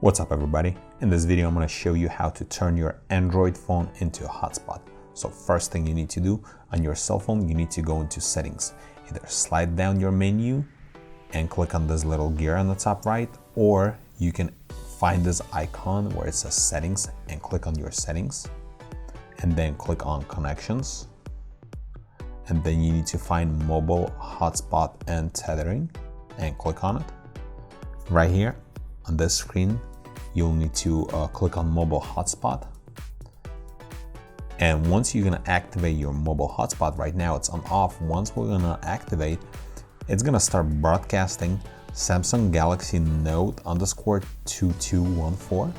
What's up everybody? In this video I'm going to show you how to turn your Android phone into a hotspot. So first thing you need to do on your cell phone, you need to go into settings. Either slide down your menu and click on this little gear on the top right, or you can find this icon where it says settings and click on your settings and then click on connections. And then you need to find mobile hotspot and tethering and click on it. Right here on this screen, you'll need to click on mobile hotspot. And once you're gonna activate your mobile hotspot, right now it's on off. Once we're gonna activate, it's gonna start broadcasting Samsung Galaxy Note _2214,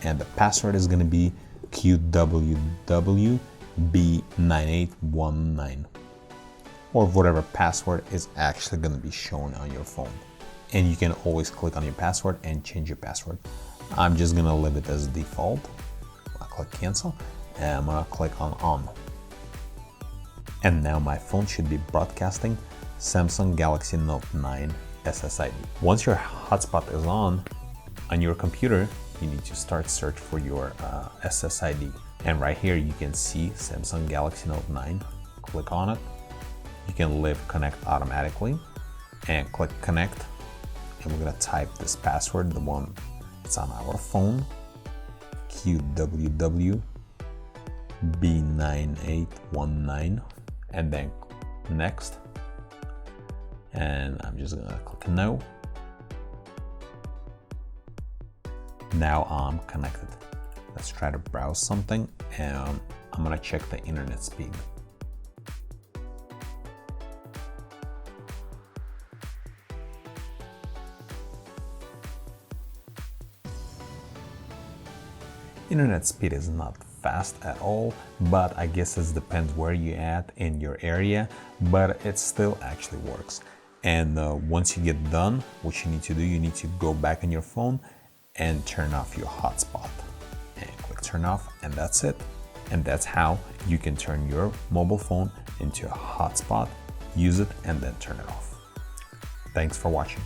and the password is gonna be QWWB9819, or whatever password is actually gonna be shown on your phone. And you can always click on your password and change your password. I'm just gonna leave it as default. I'll click cancel and I'm gonna click on. And now my phone should be broadcasting Samsung Galaxy Note 9 SSID. Once your hotspot is on your computer, you need to start search for your SSID. And right here you can see Samsung Galaxy Note 9. Click on it. You can leave connect automatically and click connect. And we're gonna type this password, the one that's on our phone, QWWB9819, and then next. And I'm just gonna click no. Now I'm connected. Let's try to browse something, and I'm gonna check the internet speed. Internet speed is not fast at all, but I guess it depends where you're at in your area, but it still actually works. And once you get done, what you need to do, you need to go back on your phone and turn off your hotspot. And click turn off, and that's it. And that's how you can turn your mobile phone into a hotspot, use it, and then turn it off. Thanks for watching.